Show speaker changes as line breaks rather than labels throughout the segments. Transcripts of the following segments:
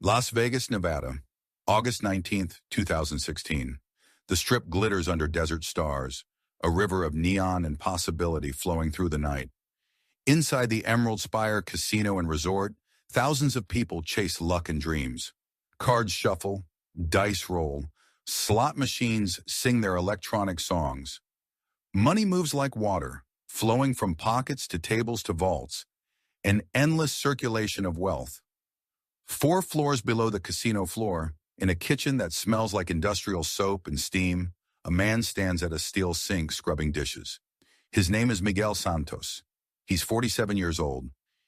Las Vegas, Nevada, August 19th, 2016. The Strip glitters under desert stars, a river of neon and possibility flowing through the night. Inside the Emerald Spire Casino and Resort, thousands of people chase luck and dreams. Cards shuffle, dice roll, slot machines sing their electronic songs. Money moves like water, flowing from pockets to tables to vaults, an endless circulation of wealth. 4 floors below the casino floor, in a kitchen that smells like industrial soap and steam, a man stands at a steel sink scrubbing dishes. His name is Miguel Santos. He's 47 years old.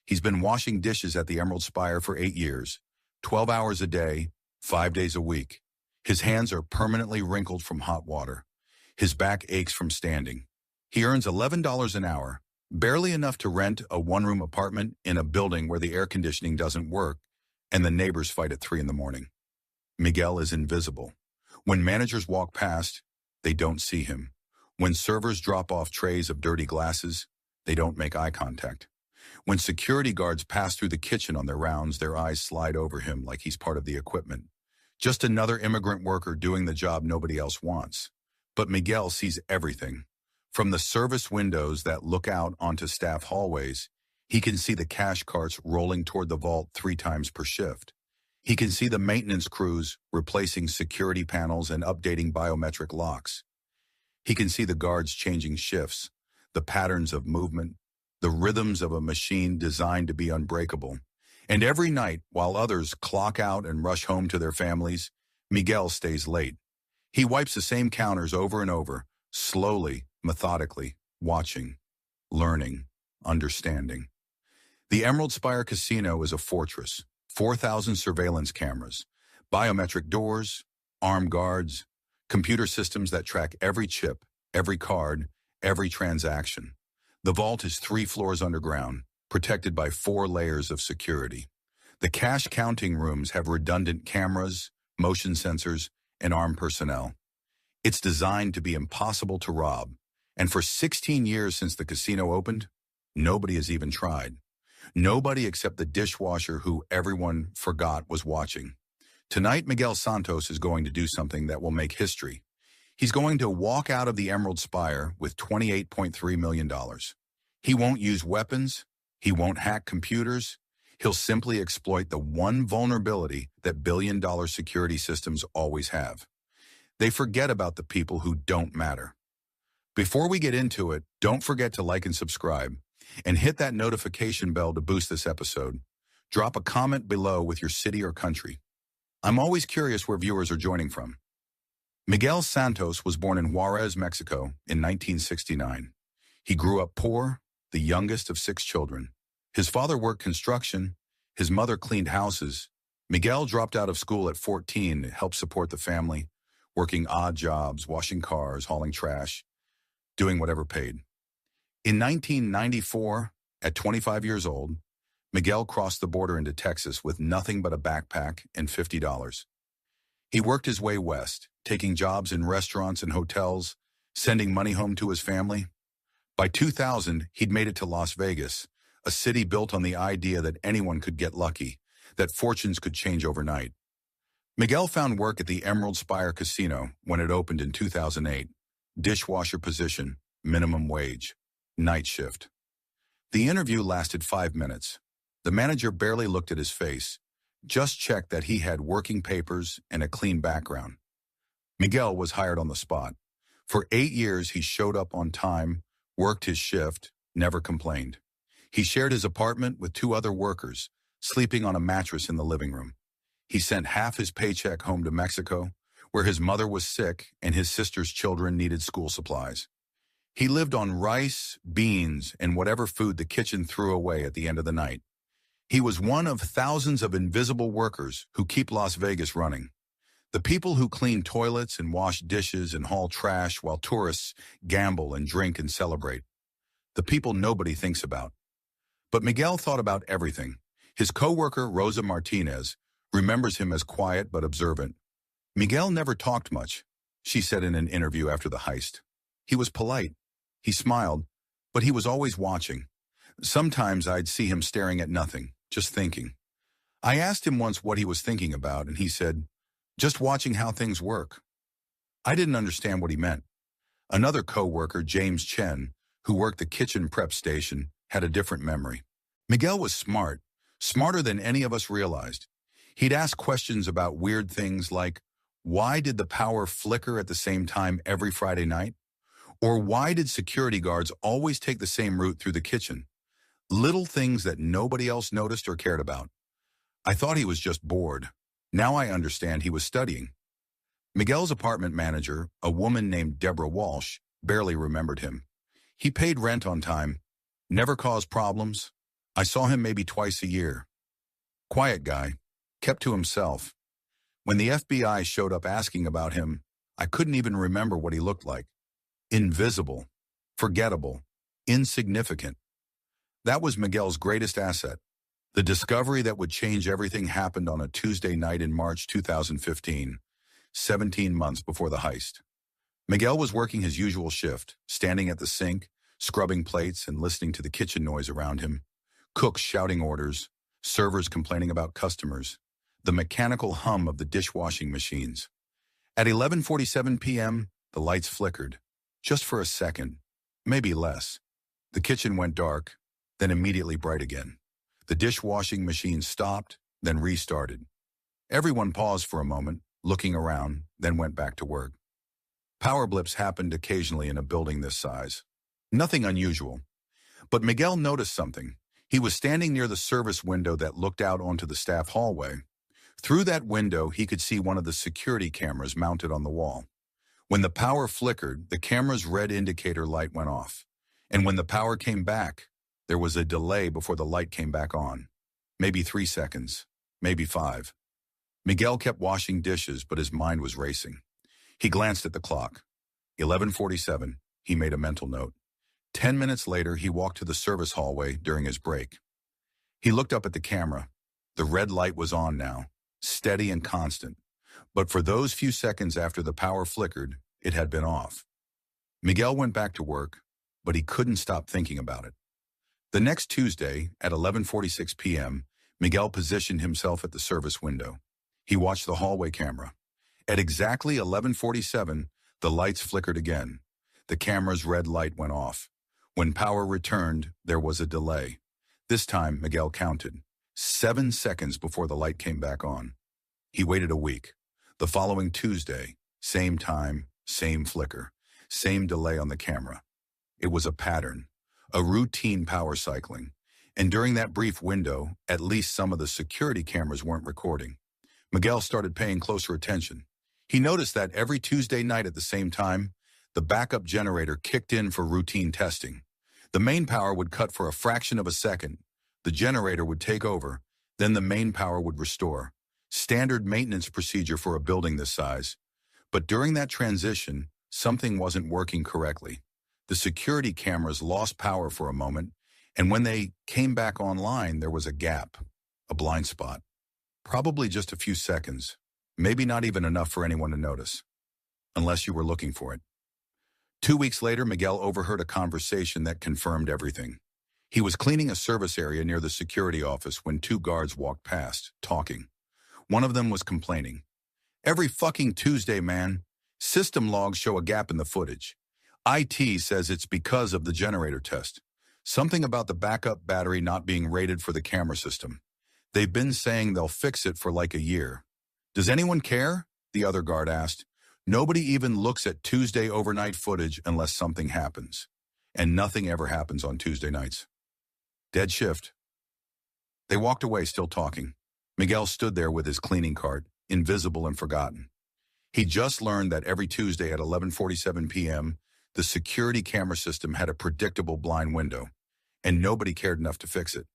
He's been washing dishes at the Emerald Spire for 8 years, 12 hours a day, 5 days a week. His hands are permanently wrinkled from hot water. His back aches from standing. He earns $11 an hour, barely enough to rent a one-room apartment in a building where the air conditioning doesn't work and the neighbors fight at 3 in the morning. Miguel is invisible. When managers walk past, they don't see him. When servers drop off trays of dirty glasses, they don't make eye contact. When security guards pass through the kitchen on their rounds, their eyes slide over him like he's part of the equipment. Just another immigrant worker doing the job nobody else wants. But Miguel sees everything. From the service windows that look out onto staff hallways, he can see the cash carts rolling toward the vault 3 times per shift. He can see the maintenance crews replacing security panels and updating biometric locks. He can see the guards changing shifts, the patterns of movement, the rhythms of a machine designed to be unbreakable. And every night, while others clock out and rush home to their families, Miguel stays late. He wipes the same counters over and over, slowly, methodically, watching, learning, understanding. The Emerald Spire Casino is a fortress. 4,000 surveillance cameras, biometric doors, armed guards, computer systems that track every chip, every card, every transaction. The vault is 3 floors underground, protected by 4 layers of security. The cash counting rooms have redundant cameras, motion sensors, and armed personnel. It's designed to be impossible to rob, and for 16 years since the casino opened, nobody has even tried. Nobody except the dishwasher who everyone forgot was watching. Tonight, Miguel Santos is going to do something that will make history. He's going to walk out of the Emerald Spire with $28.3 million. He won't use weapons. He won't hack computers. He'll simply exploit the one vulnerability that billion-dollar security systems always have. They forget about the people who don't matter. Before we get into it, don't forget to like and subscribe, and hit that notification bell to boost this episode. Drop a comment below with your city or country. I'm always curious where viewers are joining from. Miguel Santos was born in Juarez, Mexico in 1969. He grew up poor, the youngest of 6 children. His father worked construction, his mother cleaned houses. Miguel dropped out of school at 14 to help support the family, working odd jobs, washing cars, hauling trash, doing whatever paid. In 1994, at 25 years old, Miguel crossed the border into Texas with nothing but a backpack and $50. He worked his way west, taking jobs in restaurants and hotels, sending money home to his family. By 2000, he'd made it to Las Vegas, a city built on the idea that anyone could get lucky, that fortunes could change overnight. Miguel found work at the Emerald Spire Casino when it opened in 2008. Dishwasher position, minimum wage, night shift. The interview lasted 5 minutes. The manager barely looked at his face, just checked that he had working papers and a clean background. Miguel was hired on the spot. For 8 years, he showed up on time, worked his shift, never complained. He shared his apartment with 2 other workers, sleeping on a mattress in the living room. He sent half his paycheck home to Mexico, where his mother was sick and his sister's children needed school supplies. He lived on rice, beans, and whatever food the kitchen threw away at the end of the night. He was one of thousands of invisible workers who keep Las Vegas running. The people who clean toilets and wash dishes and haul trash while tourists gamble and drink and celebrate. The people nobody thinks about. But Miguel thought about everything. His co-worker, Rosa Martinez, remembers him as quiet but observant. Miguel never talked much, she said in an interview after the heist. He was polite. He smiled, but he was always watching. Sometimes I'd see him staring at nothing, just thinking. I asked him once what he was thinking about, and he said, just watching how things work. I didn't understand what he meant. Another co-worker, James Chen, who worked the kitchen prep station, had a different memory. Miguel was smart, smarter than any of us realized. He'd ask questions about weird things like, why did the power flicker at the same time every Friday night? Or why did security guards always take the same route through the kitchen? Little things that nobody else noticed or cared about. I thought he was just bored. Now I understand he was studying. Miguel's apartment manager, a woman named Deborah Walsh, barely remembered him. He paid rent on time, never caused problems. I saw him maybe twice a year. Quiet guy, kept to himself. When the FBI showed up asking about him, I couldn't even remember what he looked like. Invisible, forgettable, insignificant. That was Miguel's greatest asset. The discovery that would change everything happened on a Tuesday night in March 2015, 17 months before the heist. Miguel was working his usual shift, standing at the sink, scrubbing plates and listening to the kitchen noise around him. Cooks shouting orders, servers complaining about customers, the mechanical hum of the dishwashing machines. At 11:47 p.m., the lights flickered, just for a second, maybe less. The kitchen went dark, then immediately bright again. The dishwashing machine stopped, then restarted. Everyone paused for a moment, looking around, then went back to work. Power blips happened occasionally in a building this size. Nothing unusual. But Miguel noticed something. He was standing near the service window that looked out onto the staff hallway. Through that window, he could see one of the security cameras mounted on the wall. When the power flickered, the camera's red indicator light went off. And when the power came back, there was a delay before the light came back on. Maybe 3 seconds, maybe 5. Miguel kept washing dishes, but his mind was racing. He glanced at the clock. 11:47, he made a mental note. 10 minutes later, he walked to the service hallway during his break. He looked up at the camera. The red light was on now, steady and constant. But for those few seconds after the power flickered, it had been off. Miguel went back to work, but he couldn't stop thinking about it. The next Tuesday, at 11:46 p.m., Miguel positioned himself at the service window. He watched the hallway camera. At exactly 11:47, the lights flickered again. The camera's red light went off. When power returned, there was a delay. This time, Miguel counted. 7 seconds before the light came back on. He waited a week. The following Tuesday, same time, same flicker, same delay on the camera. It was a pattern, a routine power cycling. And during that brief window, at least some of the security cameras weren't recording. Miguel started paying closer attention. He noticed that every Tuesday night at the same time, the backup generator kicked in for routine testing. The main power would cut for a fraction of a second. The generator would take over, then the main power would restore. Standard maintenance procedure for a building this size. But during that transition, something wasn't working correctly. The security cameras lost power for a moment, and when they came back online, there was a gap, a blind spot. Probably just a few seconds, maybe not even enough for anyone to notice, unless you were looking for it. 2 weeks later, Miguel overheard a conversation that confirmed everything. He was cleaning a service area near the security office when 2 guards walked past, talking. One of them was complaining. Every fucking Tuesday, man. System logs show a gap in the footage. IT says it's because of the generator test. Something about the backup battery not being rated for the camera system. They've been saying they'll fix it for like a year. Does anyone care? The other guard asked. Nobody even looks at Tuesday overnight footage unless something happens. And nothing ever happens on Tuesday nights. Dead shift. They walked away still talking. Miguel stood there with his cleaning cart, invisible and forgotten. He just learned that every Tuesday at 11:47 p.m., the security camera system had a predictable blind window, and nobody cared enough to fix it.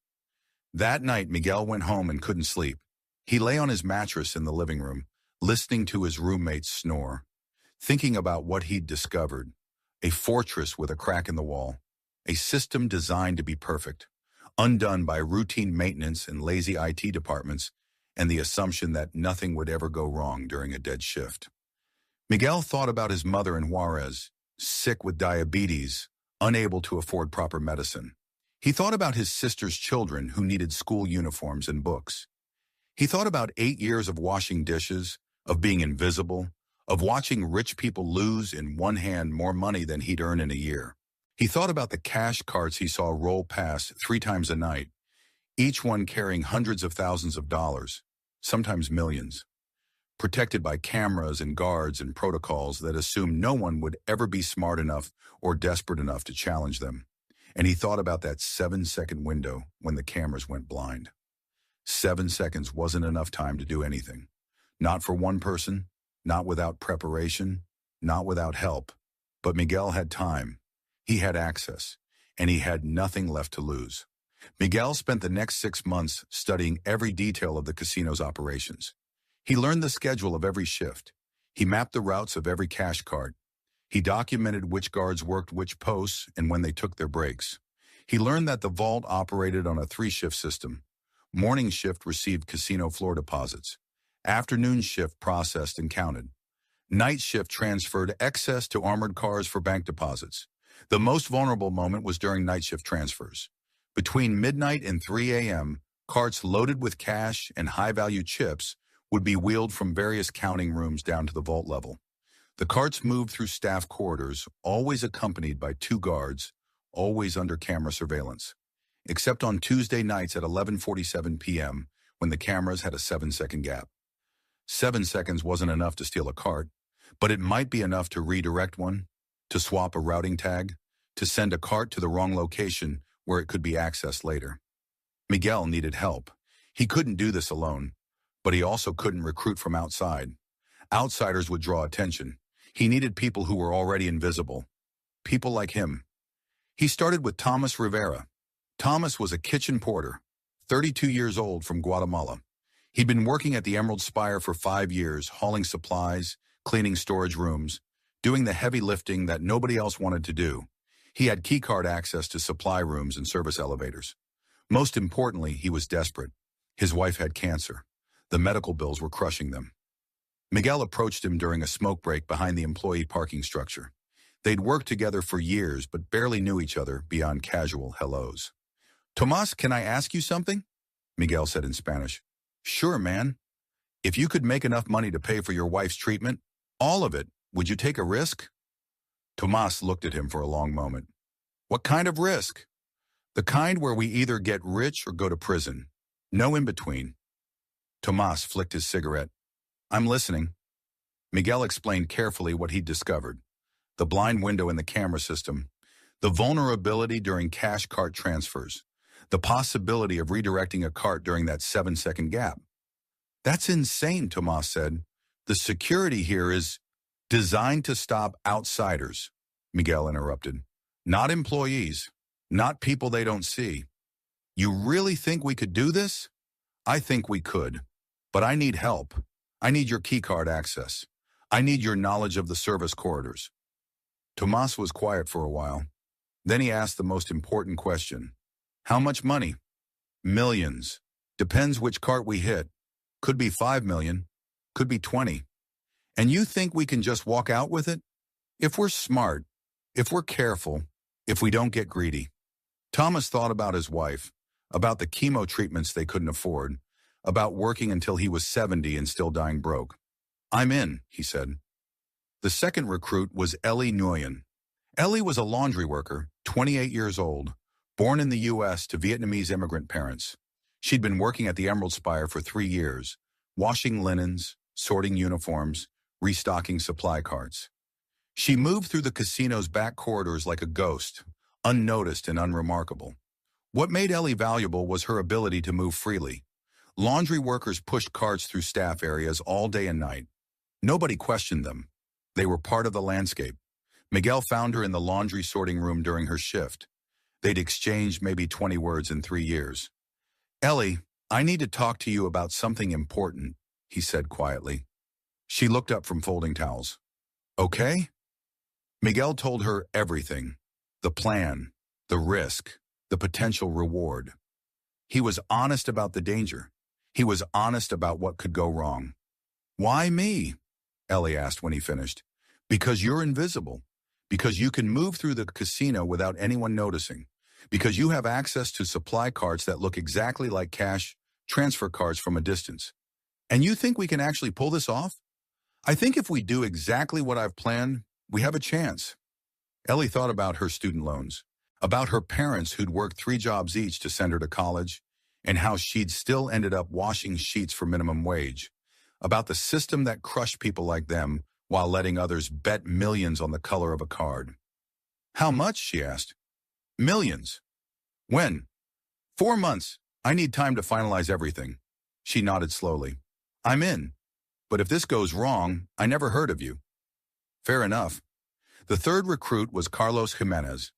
That night, Miguel went home and couldn't sleep. He lay on his mattress in the living room, listening to his roommates snore, thinking about what he'd discovered. A fortress with a crack in the wall. A system designed to be perfect, undone by routine maintenance and lazy IT departments, and the assumption that nothing would ever go wrong during a dead shift. Miguel thought about his mother in Juarez, sick with diabetes, unable to afford proper medicine. He thought about his sister's children who needed school uniforms and books. He thought about 8 years of washing dishes, of being invisible, of watching rich people lose in one hand more money than he'd earn in a year. He thought about the cash carts he saw roll past 3 times a night, each one carrying hundreds of thousands of dollars, sometimes millions, protected by cameras and guards and protocols that assumed no one would ever be smart enough or desperate enough to challenge them. And he thought about that 7-second window when the cameras went blind. 7 seconds wasn't enough time to do anything. Not for one person, not without preparation, not without help. But Miguel had time. He had access, and he had nothing left to lose. Miguel spent the next 6 months studying every detail of the casino's operations. He learned the schedule of every shift. He mapped the routes of every cash cart. He documented which guards worked which posts and when they took their breaks. He learned that the vault operated on a 3-shift system. Morning shift received casino floor deposits. Afternoon shift processed and counted. Night shift transferred excess to armored cars for bank deposits. The most vulnerable moment was during night shift transfers. Between midnight and 3 a.m., carts loaded with cash and high-value chips would be wheeled from various counting rooms down to the vault level. The carts moved through staff corridors, always accompanied by 2 guards, always under camera surveillance, except on Tuesday nights at 11:47 p.m. when the cameras had a 7-second gap. 7 seconds wasn't enough to steal a cart, but it might be enough to redirect one, to swap a routing tag, to send a cart to the wrong location where it could be accessed later. Miguel needed help. He couldn't do this alone, but he also couldn't recruit from outside. Outsiders would draw attention. He needed people who were already invisible. People like him. He started with Thomas Rivera. Thomas was a kitchen porter, 32 years old, from Guatemala. He'd been working at the Emerald Spire for 5 years, hauling supplies, cleaning storage rooms, doing the heavy lifting that nobody else wanted to do. He had keycard access to supply rooms and service elevators. Most importantly, he was desperate. His wife had cancer. The medical bills were crushing them. Miguel approached him during a smoke break behind the employee parking structure. They'd worked together for years, but barely knew each other beyond casual hellos. "Tomas, can I ask you something?" Miguel said in Spanish. "Sure, man. If you could make enough money to pay for your wife's treatment, all of it, would you take a risk?" Tomas looked at him for a long moment. "What kind of risk?" "The kind where we either get rich or go to prison. No in between." Tomas flicked his cigarette. "I'm listening." Miguel explained carefully what he'd discovered. The blind window in the camera system, the vulnerability during cash cart transfers, the possibility of redirecting a cart during that 7-second gap. "That's insane," Tomas said. "The security here is designed to stop outsiders," Miguel interrupted. "Not employees, not people they don't see." "You really think we could do this?" "I think we could, but I need help. I need your keycard access. I need your knowledge of the service corridors." Tomas was quiet for a while. Then he asked the most important question. "How much money?" "Millions. Depends which cart we hit. Could be 5 million. Could be 20. "And you think we can just walk out with it?" "If we're smart, if we're careful, if we don't get greedy." Thomas thought about his wife, about the chemo treatments they couldn't afford, about working until he was 70 and still dying broke. "I'm in," he said. The second recruit was Ellie Nguyen. Ellie was a laundry worker, 28 years old, born in the U.S. to Vietnamese immigrant parents. She'd been working at the Emerald Spire for 3 years, washing linens, sorting uniforms, restocking supply carts. She moved through the casino's back corridors like a ghost, unnoticed and unremarkable. What made Ellie valuable was her ability to move freely. Laundry workers pushed carts through staff areas all day and night. Nobody questioned them. They were part of the landscape. Miguel found her in the laundry sorting room during her shift. They'd exchanged maybe 20 words in 3 years. "Ellie, I need to talk to you about something important," he said quietly. She looked up from folding towels. "Okay?" Miguel told her everything. The plan, the risk, the potential reward. He was honest about the danger. He was honest about what could go wrong. "Why me?" Ellie asked when he finished. "Because you're invisible. Because you can move through the casino without anyone noticing. Because you have access to supply carts that look exactly like cash transfer cards from a distance. And you think we can actually pull this off? I think if we do exactly what I've planned, we have a chance. Ellie thought about her student loans, about her parents who'd worked 3 jobs each to send her to college, and how she'd still ended up washing sheets for minimum wage, about the system that crushed people like them while letting others bet millions on the color of a card. How much? She asked. Millions. When? 4 months. I need time to finalize everything. She nodded slowly. I'm in. But if this goes wrong, I never heard of you. Fair enough. The third recruit was Carlos Jimenez.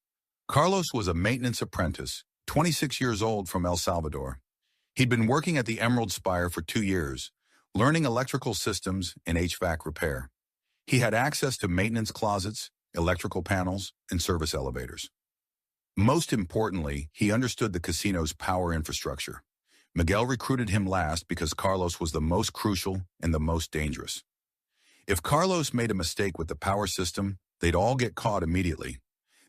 Carlos was a maintenance apprentice, 26 years old, from El Salvador. He'd been working at the Emerald Spire for 2 years, learning electrical systems and HVAC repair. He had access to maintenance closets, electrical panels, and service elevators. Most importantly, he understood the casino's power infrastructure. Miguel recruited him last because Carlos was the most crucial and the most dangerous. If Carlos made a mistake with the power system, they'd all get caught immediately.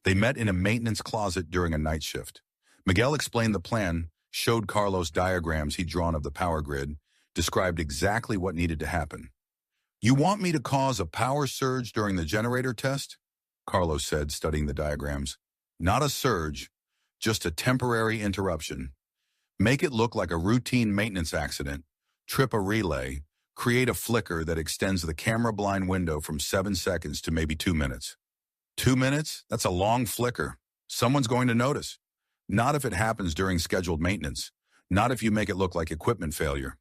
They met in a maintenance closet during a night shift. Miguel explained the plan, showed Carlos diagrams he'd drawn of the power grid, described exactly what needed to happen. You want me to cause a power surge during the generator test? Carlos said, studying the diagrams. Not a surge, just a temporary interruption. Make it look like a routine maintenance accident, trip a relay, create a flicker that extends the camera blind window from 7 seconds to maybe 2 minutes. 2 minutes? That's a long flicker. Someone's going to notice. Not if it happens during scheduled maintenance. Not if you make it look like equipment failure.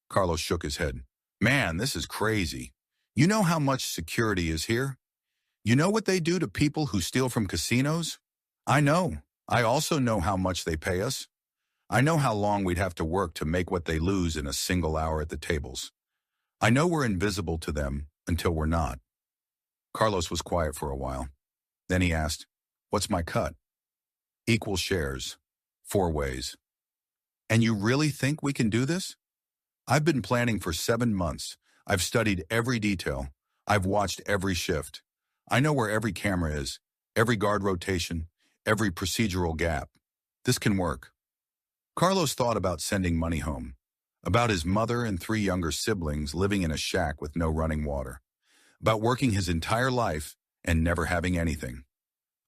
Carlos shook his head. Man, this is crazy. You know how much security is here? You know what they do to people who steal from casinos? I know. I also know how much they pay us. I know how long we'd have to work to make what they lose in a single hour at the tables. I know we're invisible to them until we're not. Carlos was quiet for a while. Then he asked, what's my cut? Equal shares. 4 ways. And you really think we can do this? I've been planning for 7 months. I've studied every detail. I've watched every shift. I know where every camera is, every guard rotation, every procedural gap. This can work. Carlos thought about sending money home, about his mother and 3 younger siblings living in a shack with no running water, about working his entire life and never having anything.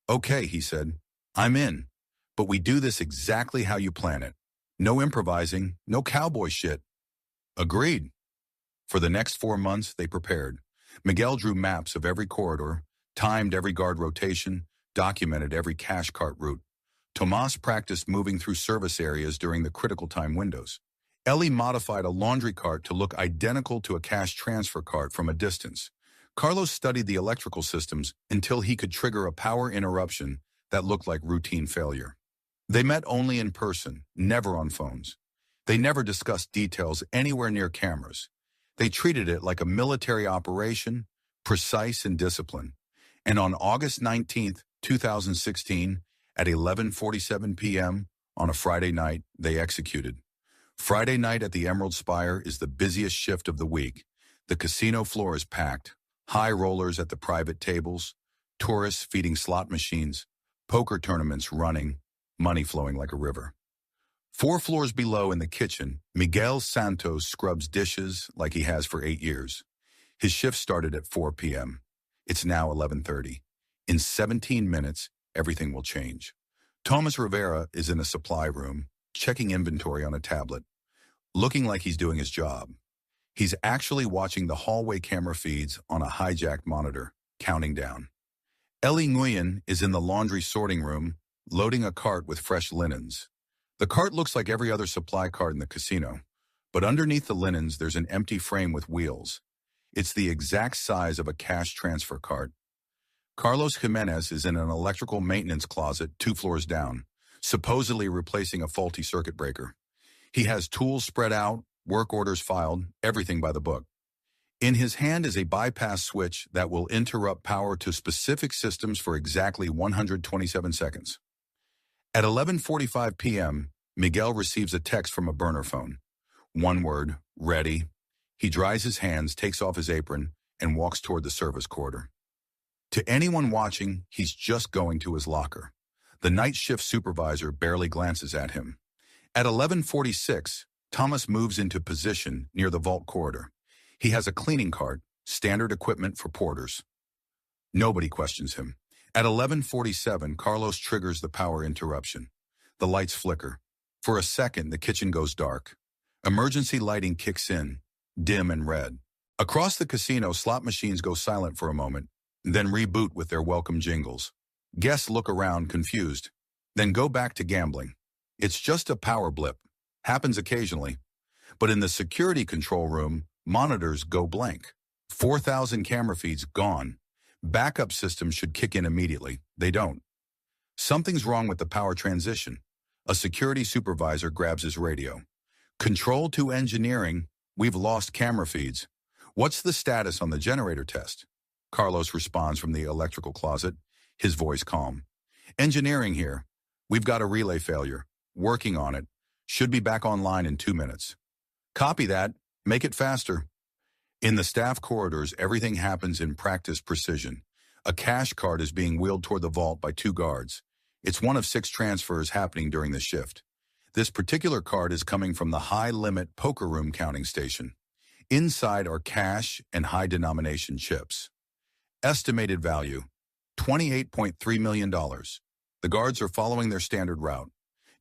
Okay, he said, I'm in, but we do this exactly how you plan it. No improvising, no cowboy shit. Agreed. For the next 4 months, they prepared. Miguel drew maps of every corridor, timed every guard rotation, documented every cash cart route. Tomas practiced moving through service areas during the critical time windows. Ellie modified a laundry cart to look identical to a cash transfer cart from a distance. Carlos studied the electrical systems until he could trigger a power interruption that looked like routine failure. They met only in person, never on phones. They never discussed details anywhere near cameras. They treated it like a military operation, precise and disciplined. And on August 19th, 2016, at 11:47 p.m. on a Friday night, they executed. Friday night at the Emerald Spire is the busiest shift of the week. The casino floor is packed. High rollers at the private tables, tourists feeding slot machines, poker tournaments running, money flowing like a river. 4 floors below in the kitchen, Miguel Santos scrubs dishes like he has for 8 years. His shift started at 4 p.m. It's now 11:30. In 17 minutes, everything will change. Thomas Rivera is in a supply room, checking inventory on a tablet, looking like he's doing his job. He's actually watching the hallway camera feeds on a hijacked monitor, counting down. Ellie Nguyen is in the laundry sorting room, loading a cart with fresh linens. The cart looks like every other supply cart in the casino, but underneath the linens there's an empty frame with wheels. It's the exact size of a cash transfer cart. Carlos Jimenez is in an electrical maintenance closet 2 floors down, supposedly replacing a faulty circuit breaker. He has tools spread out, work orders filed, everything by the book. In his hand is a bypass switch that will interrupt power to specific systems for exactly 127 seconds. At 11:45 p.m., Miguel receives a text from a burner phone. 1 word, ready. He dries his hands, takes off his apron, and walks toward the service corridor. To anyone watching, he's just going to his locker. The night shift supervisor barely glances at him. At 11:46, Thomas moves into position near the vault corridor. He has a cleaning cart, standard equipment for porters. Nobody questions him. At 11:47, Carlos triggers the power interruption. The lights flicker. For a second, the kitchen goes dark. Emergency lighting kicks in, dim and red. Across the casino, slot machines go silent for a moment, then reboot with their welcome jingles. Guests look around, confused, then go back to gambling. It's just a power blip. Happens occasionally. But in the security control room, monitors go blank. 4,000 camera feeds gone. Backup systems should kick in immediately. They don't. Something's wrong with the power transition. A security supervisor grabs his radio. Control to engineering, we've lost camera feeds. What's the status on the generator test? Carlos responds from the electrical closet, his voice calm. Engineering here. We've got a relay failure. Working on it. Should be back online in 2 minutes. Copy that. Make it faster. In the staff corridors, everything happens in practice precision. A cash cart is being wheeled toward the vault by 2 guards. It's one of 6 transfers happening during the shift. This particular cart is coming from the high-limit poker room counting station. Inside are cash and high-denomination chips. Estimated value, $28.3 million. The guards are following their standard route.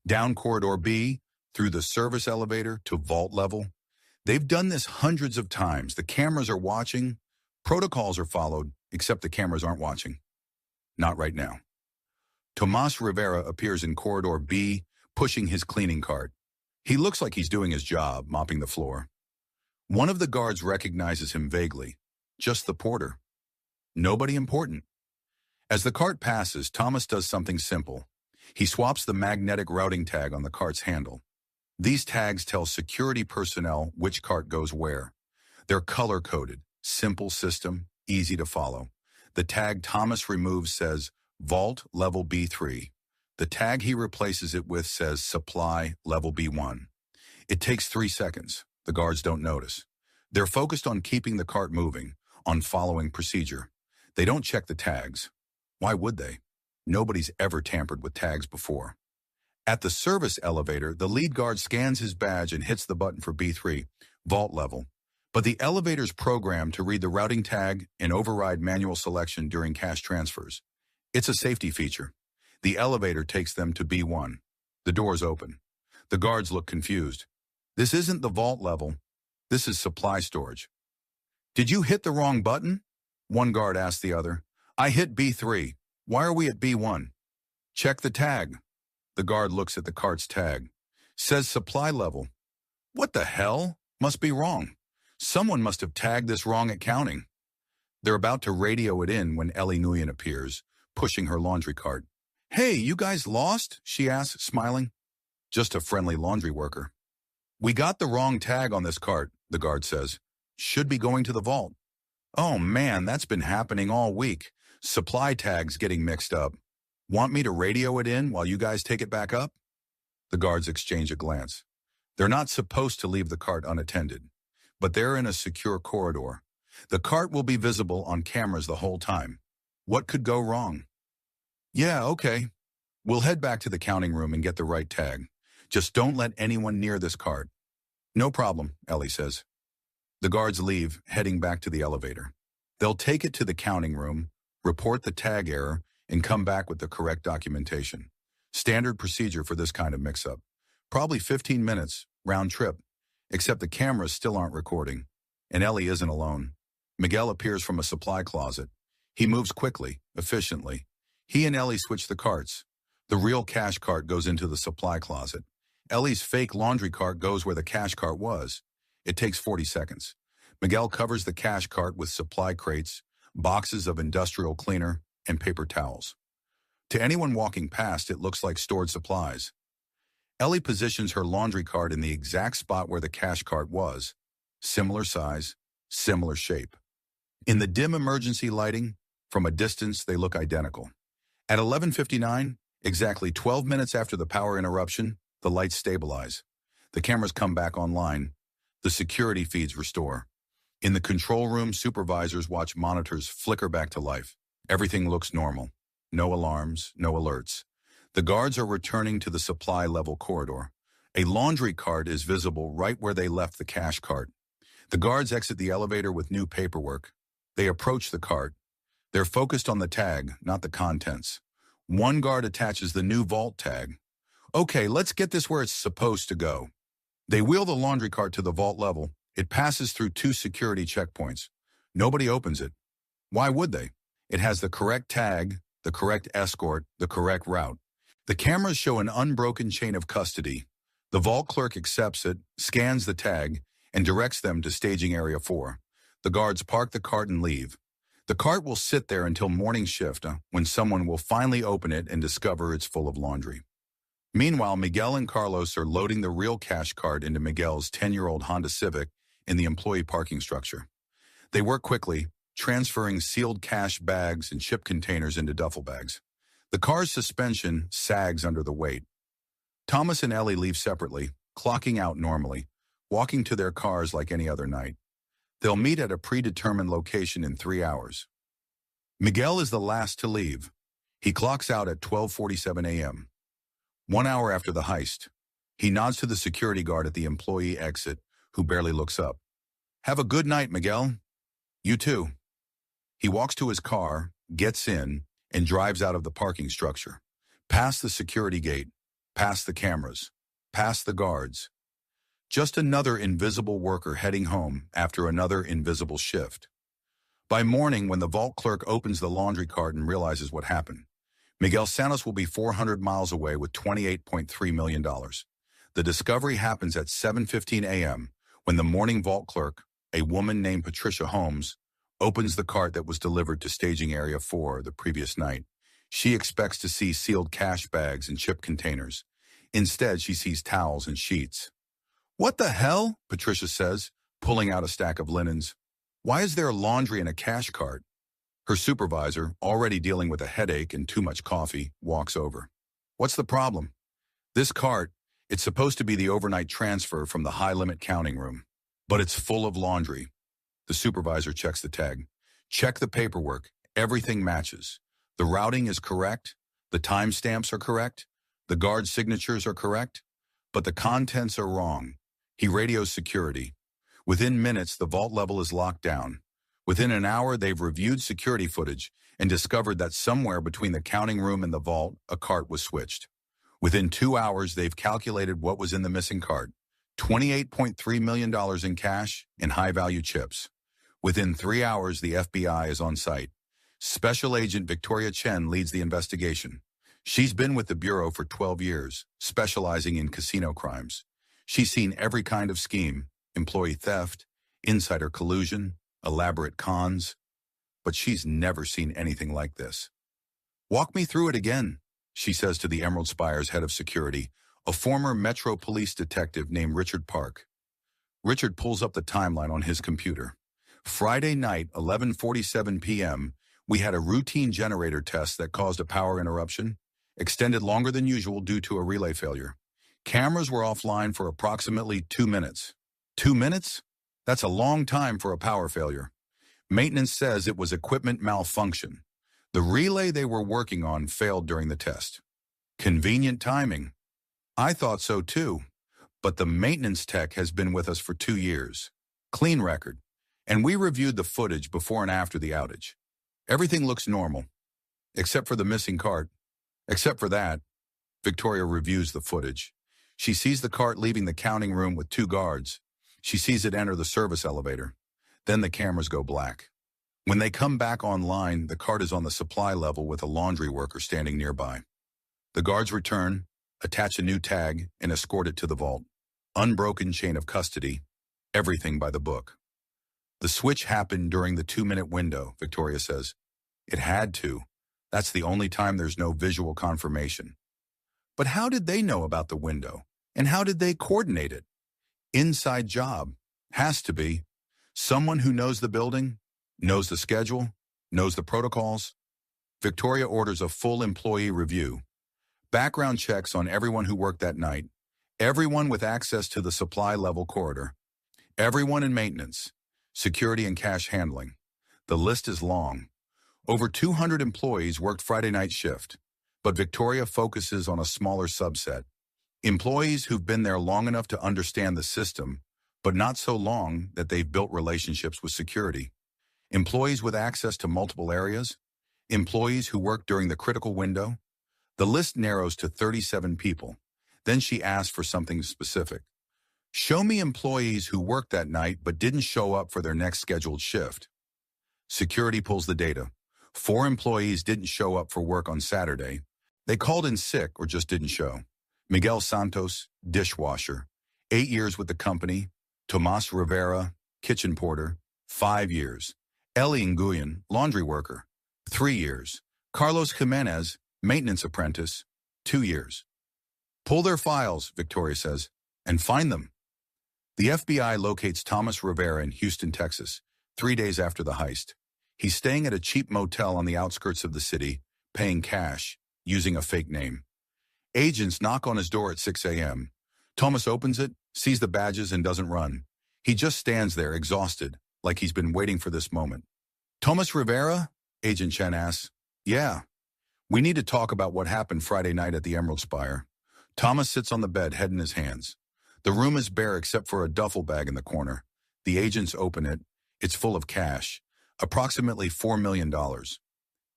Down corridor B, through the service elevator to vault level. They've done this hundreds of times. The cameras are watching. Protocols are followed, except the cameras aren't watching. Not right now. Tomas Rivera appears in corridor B, pushing his cleaning cart. He looks like he's doing his job, mopping the floor. One of the guards recognizes him vaguely. Just the porter. Nobody important. As the cart passes, Thomas does something simple. He swaps the magnetic routing tag on the cart's handle. These tags tell security personnel which cart goes where. They're color-coded, simple system, easy to follow. The tag Thomas removes says, Vault Level B3. The tag he replaces it with says, Supply Level B1. It takes 3 seconds. The guards don't notice. They're focused on keeping the cart moving, on following procedure. They don't check the tags. Why would they? Nobody's ever tampered with tags before. At the service elevator, the lead guard scans his badge and hits the button for B3, vault level. But the elevator's programmed to read the routing tag and override manual selection during cash transfers. It's a safety feature. The elevator takes them to B1. The doors open. The guards look confused. This isn't the vault level. This is supply storage. Did you hit the wrong button? One guard asked the other. I hit B3. Why are we at B1? Check the tag. The guard looks at the cart's tag. Says supply level. What the hell? Must be wrong. Someone must have tagged this wrong at counting. They're about to radio it in when Ellie Nguyen appears, pushing her laundry cart. Hey, you guys lost? She asks, smiling. Just a friendly laundry worker. We got the wrong tag on this cart, the guard says. Should be going to the vault. Oh man, that's been happening all week. Supply tags getting mixed up. Want me to radio it in while you guys take it back up? The guards exchange a glance. They're not supposed to leave the cart unattended, but they're in a secure corridor. The cart will be visible on cameras the whole time. What could go wrong? Yeah, okay. We'll head back to the counting room and get the right tag. Just don't let anyone near this cart. No problem, Ellie says. The guards leave, heading back to the elevator. They'll take it to the counting room, report the tag error, and come back with the correct documentation. Standard procedure for this kind of mix-up. Probably 15 minutes, round trip, except the cameras still aren't recording. And Ellie isn't alone. Miguel appears from a supply closet. He moves quickly, efficiently. He and Ellie switch the carts. The real cash cart goes into the supply closet. Ellie's fake laundry cart goes where the cash cart was. It takes 40 seconds. Miguel covers the cash cart with supply crates, boxes of industrial cleaner, and paper towels. To anyone walking past, it looks like stored supplies. Ellie positions her laundry cart in the exact spot where the cash cart was. Similar size, similar shape. In the dim emergency lighting, from a distance, they look identical. At 11:59, exactly 12 minutes after the power interruption, the lights stabilize. The cameras come back online. The security feeds restore. In the control room, supervisors watch monitors flicker back to life. Everything looks normal. No alarms, no alerts. The guards are returning to the supply level corridor. A laundry cart is visible right where they left the cash cart. The guards exit the elevator with new paperwork. They approach the cart. They're focused on the tag, not the contents. One guard attaches the new vault tag. Okay, let's get this where it's supposed to go. They wheel the laundry cart to the vault level. It passes through 2 security checkpoints. Nobody opens it. Why would they? It has the correct tag, the correct escort, the correct route. The cameras show an unbroken chain of custody. The vault clerk accepts it, scans the tag, and directs them to staging area 4. The guards park the cart and leave. The cart will sit there until morning shift, when someone will finally open it and discover it's full of laundry. Meanwhile, Miguel and Carlos are loading the real cash cart into Miguel's 10-year-old Honda Civic in the employee parking structure. They work quickly, transferring sealed cash bags and chip containers into duffel bags. The car's suspension sags under the weight. Thomas and Ellie leave separately, clocking out normally, walking to their cars like any other night. They'll meet at a predetermined location in 3 hours. Miguel is the last to leave. He clocks out at 12:47 a.m. 1 hour after the heist. He nods to the security guard at the employee exit, who barely looks up. Have a good night, Miguel. You too. He walks to his car, gets in, and drives out of the parking structure. Past the security gate, past the cameras, past the guards. Just another invisible worker heading home after another invisible shift. By morning, when the vault clerk opens the laundry cart and realizes what happened, Miguel Santos will be 400 miles away with $28.3 million. The discovery happens at 7:15 a.m. when the morning vault clerk, a woman named Patricia Holmes, opens the cart that was delivered to staging area 4 the previous night. She expects to see sealed cash bags and chip containers. Instead, she sees towels and sheets. What the hell? Patricia says, pulling out a stack of linens. Why is there laundry in a cash cart? Her supervisor, already dealing with a headache and too much coffee, walks over. What's the problem? This cart, it's supposed to be the overnight transfer from the high-limit counting room, but it's full of laundry. The supervisor checks the tag. Check the paperwork. Everything matches. The routing is correct. The timestamps are correct. The guard signatures are correct. But the contents are wrong. He radios security. Within minutes, the vault level is locked down. Within an hour, they've reviewed security footage and discovered that somewhere between the counting room and the vault, a cart was switched. Within 2 hours, they've calculated what was in the missing cart. $28.3 million in cash and high-value chips. Within 3 hours, the FBI is on site. Special Agent Victoria Chen leads the investigation. She's been with the Bureau for 12 years, specializing in casino crimes. She's seen every kind of scheme, employee theft, insider collusion, elaborate cons, but she's never seen anything like this. Walk me through it again, she says to the Emerald Spire's head of security, a former Metro Police detective named Richard Park. Richard pulls up the timeline on his computer. Friday night, 11:47 p.m., we had a routine generator test that caused a power interruption, extended longer than usual due to a relay failure. Cameras were offline for approximately 2 minutes. 2 minutes? That's a long time for a power failure. Maintenance says it was equipment malfunction. The relay they were working on failed during the test. Convenient timing. I thought so too, but the maintenance tech has been with us for 2 years. Clean record. And we reviewed the footage before and after the outage. Everything looks normal, except for the missing cart. Except for that, Victoria reviews the footage. She sees the cart leaving the counting room with 2 guards. She sees it enter the service elevator. Then the cameras go black. When they come back online, the cart is on the supply level with a laundry worker standing nearby. The guards return, attach a new tag, and escort it to the vault. Unbroken chain of custody, everything by the book. The switch happened during the 2-minute window, Victoria says. It had to. That's the only time there's no visual confirmation. But how did they know about the window? And how did they coordinate it? Inside job. Has to be. Someone who knows the building, knows the schedule, knows the protocols. Victoria orders a full employee review. Background checks on everyone who worked that night. Everyone with access to the supply level corridor. Everyone in maintenance. Security and cash handling. The list is long. Over 200 employees worked Friday night shift, but Victoria focuses on a smaller subset. Employees who've been there long enough to understand the system, but not so long that they've built relationships with security. Employees with access to multiple areas. Employees who work during the critical window. The list narrows to 37 people. Then she asks for something specific. Show me employees who worked that night but didn't show up for their next scheduled shift. Security pulls the data. 4 employees didn't show up for work on Saturday. They called in sick or just didn't show. Miguel Santos, dishwasher, 8 years with the company. Tomas Rivera, kitchen porter, 5 years. Eli Nguyen, laundry worker, 3 years. Carlos Jimenez, maintenance apprentice, 2 years. Pull their files, Victoria says, and find them. The FBI locates Thomas Rivera in Houston, Texas, 3 days after the heist. He's staying at a cheap motel on the outskirts of the city, paying cash, using a fake name. Agents knock on his door at 6 a.m. Thomas opens it, sees the badges, and doesn't run. He just stands there, exhausted, like he's been waiting for this moment. Thomas Rivera? Agent Chen asks. Yeah. We need to talk about what happened Friday night at the Emerald Spire. Thomas sits on the bed, head in his hands. The room is bare except for a duffel bag in the corner. The agents open it. It's full of cash, approximately $4 million.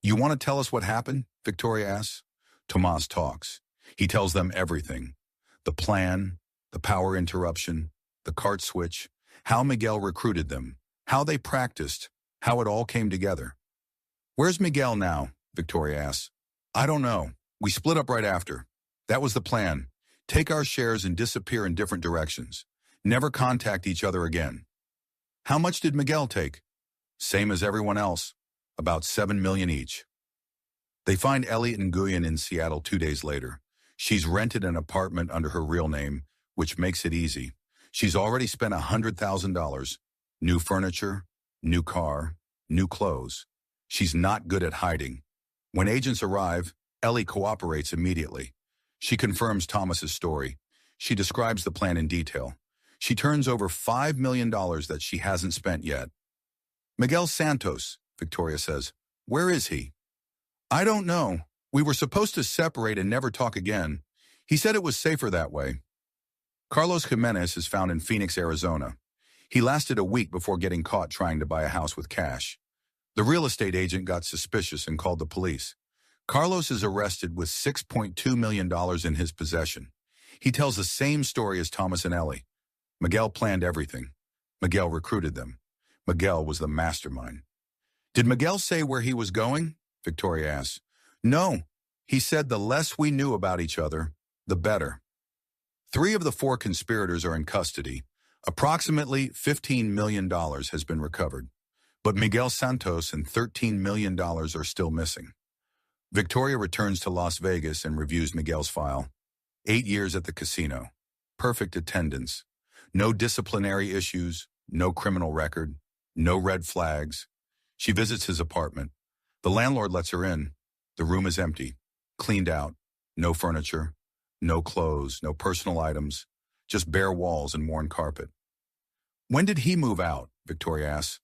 You want to tell us what happened? Victoria asks. Tomas talks. He tells them everything. The plan, the power interruption, the cart switch, how Miguel recruited them, how they practiced, how it all came together. Where's Miguel now? Victoria asks. I don't know. We split up right after. That was the plan. Take our shares and disappear in different directions. Never contact each other again. How much did Miguel take? Same as everyone else. About $7 million each. They find Elliot Nguyen in Seattle 2 days later. She's rented an apartment under her real name, which makes it easy. She's already spent $100,000. New furniture, new car, new clothes. She's not good at hiding. When agents arrive, Ellie cooperates immediately. She confirms Thomas's story. She describes the plan in detail. She turns over $5 million that she hasn't spent yet. Miguel Santos, Victoria says. Where is he? I don't know. We were supposed to separate and never talk again. He said it was safer that way. Carlos Jimenez is found in Phoenix, Arizona. He lasted a week before getting caught trying to buy a house with cash. The real estate agent got suspicious and called the police. Carlos is arrested with $6.2 million in his possession. He tells the same story as Thomas and Ellie. Miguel planned everything. Miguel recruited them. Miguel was the mastermind. Did Miguel say where he was going? Victoria asks. No. He said the less we knew about each other, the better. 3 of the 4 conspirators are in custody. Approximately $15 million has been recovered. But Miguel Santos and $13 million are still missing. Victoria returns to Las Vegas and reviews Miguel's file. 8 years at the casino. Perfect attendance. No disciplinary issues, no criminal record, no red flags. She visits his apartment. The landlord lets her in. The room is empty, cleaned out, no furniture, no clothes, no personal items, just bare walls and worn carpet. When did he move out? Victoria asks.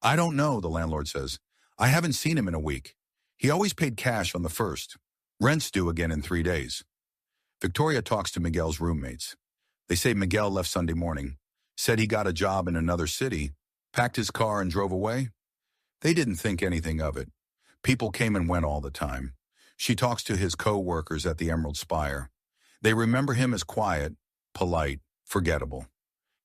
I don't know, the landlord says. I haven't seen him in a week. He always paid cash on the 1st. Rent's due again in 3 days. Victoria talks to Miguel's roommates. They say Miguel left Sunday morning, said he got a job in another city, packed his car and drove away. They didn't think anything of it. People came and went all the time. She talks to his co-workers at the Emerald Spire. They remember him as quiet, polite, forgettable.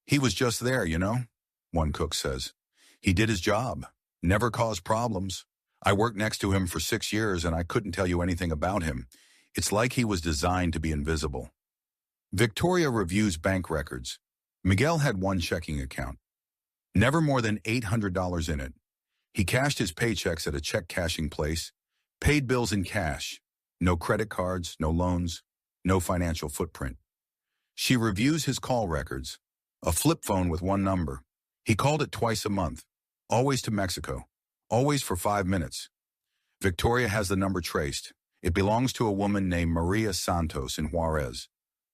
He was just there, you know, one cook says. He did his job, never caused problems. I worked next to him for 6 years and I couldn't tell you anything about him. It's like he was designed to be invisible. Victoria reviews bank records. Miguel had 1 checking account. Never more than $800 in it. He cashed his paychecks at a check cashing place, paid bills in cash. No credit cards, no loans, no financial footprint. She reviews his call records. A flip phone with 1 number. He called it twice a month, always to Mexico, always for 5 minutes. Victoria has the number traced. It belongs to a woman named Maria Santos in Juarez,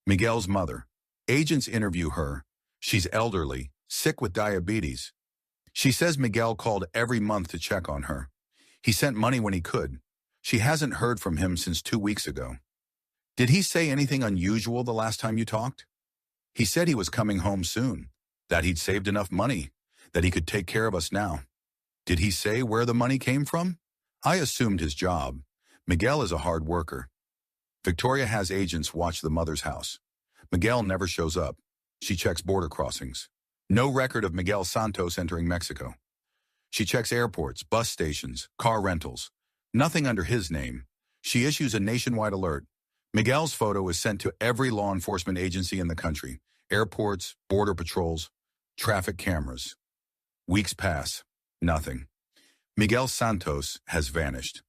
Miguel's mother. Agents interview her. She's elderly, sick with diabetes. She says Miguel called every month to check on her. He sent money when he could. She hasn't heard from him since 2 weeks ago. Did he say anything unusual the last time you talked? He said he was coming home soon, that he'd saved enough money, that he could take care of us now. Did he say where the money came from? I assumed his job. Miguel is a hard worker. Victoria has agents watch the mother's house. Miguel never shows up. She checks border crossings. No record of Miguel Santos entering Mexico. She checks airports, bus stations, car rentals. Nothing under his name. She issues a nationwide alert. Miguel's photo is sent to every law enforcement agency in the country. Airports, border patrols, traffic cameras. Weeks pass. Nothing. Miguel Santos has vanished.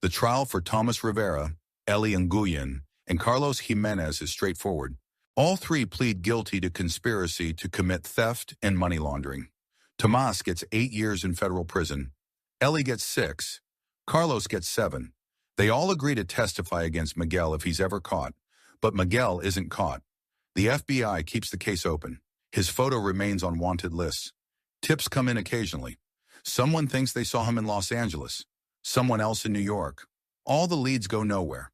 The trial for Thomas Rivera, Eli Nguyen, and Carlos Jimenez is straightforward. All three plead guilty to conspiracy to commit theft and money laundering. Tomas gets 8 years in federal prison. Eli gets 6. Carlos gets 7. They all agree to testify against Miguel if he's ever caught, but Miguel isn't caught. The FBI keeps the case open. His photo remains on wanted lists. Tips come in occasionally. Someone thinks they saw him in Los Angeles. Someone else in New York. All the leads go nowhere.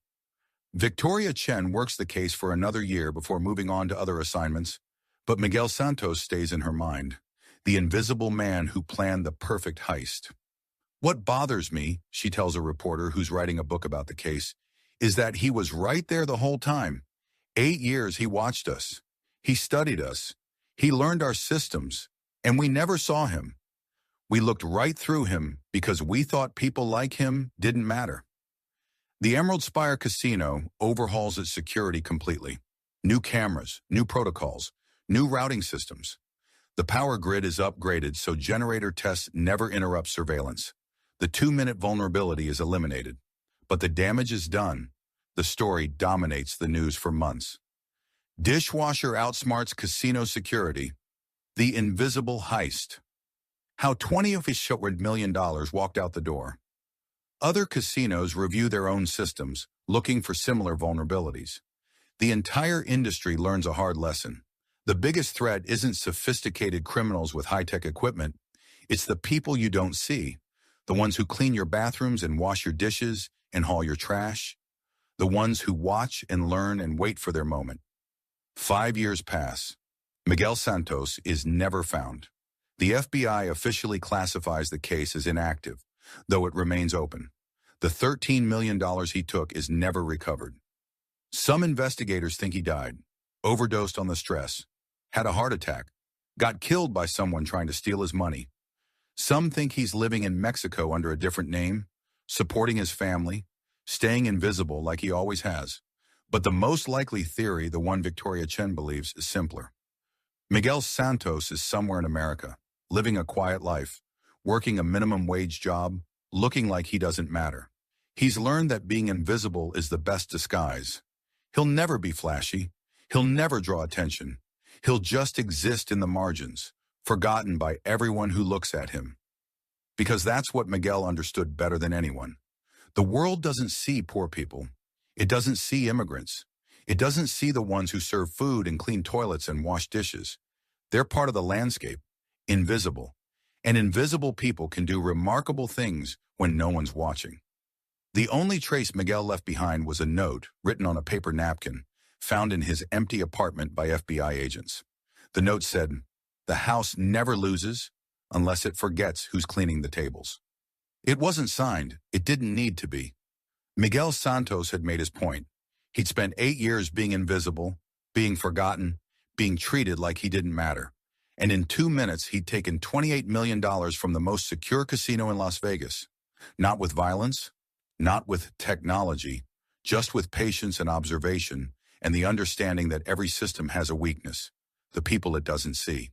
Victoria Chen works the case for another year before moving on to other assignments, but Miguel Santos stays in her mind. The invisible man who planned the perfect heist. What bothers me, she tells a reporter who's writing a book about the case, is that he was right there the whole time. 8 years he watched us. He studied us. He learned our systems, and we never saw him. We looked right through him because we thought people like him didn't matter. The Emerald Spire Casino overhauls its security completely. New cameras, new protocols, new routing systems. The power grid is upgraded so generator tests never interrupt surveillance. The 2-minute vulnerability is eliminated. But the damage is done. The story dominates the news for months. Dishwasher outsmarts casino security. The invisible heist. How 20 of his $1 million walked out the door. Other casinos review their own systems, looking for similar vulnerabilities. The entire industry learns a hard lesson. The biggest threat isn't sophisticated criminals with high-tech equipment. It's the people you don't see. The ones who clean your bathrooms and wash your dishes and haul your trash. The ones who watch and learn and wait for their moment. 5 years pass. Miguel Santos is never found. The FBI officially classifies the case as inactive, though it remains open. The $13 million he took is never recovered. Some investigators think he died, overdosed on the stress, had a heart attack, got killed by someone trying to steal his money. Some think he's living in Mexico under a different name, supporting his family, staying invisible like he always has. But the most likely theory, the one Victoria Chen believes, is simpler. Miguel Santos is somewhere in America, living a quiet life, working a minimum wage job, looking like he doesn't matter. He's learned that being invisible is the best disguise. He'll never be flashy. He'll never draw attention. He'll just exist in the margins, forgotten by everyone who looks at him. Because that's what Miguel understood better than anyone. The world doesn't see poor people. It doesn't see immigrants. It doesn't see the ones who serve food and clean toilets and wash dishes. They're part of the landscape, invisible. And invisible people can do remarkable things when no one's watching. The only trace Miguel left behind was a note written on a paper napkin found in his empty apartment by FBI agents. The note said, "The house never loses unless it forgets who's cleaning the tables." It wasn't signed. It didn't need to be. Miguel Santos had made his point. He'd spent 8 years being invisible, being forgotten, being treated like he didn't matter. And in 2 minutes, he'd taken $28 million from the most secure casino in Las Vegas. Not with violence, not with technology, just with patience and observation and the understanding that every system has a weakness, the people it doesn't see.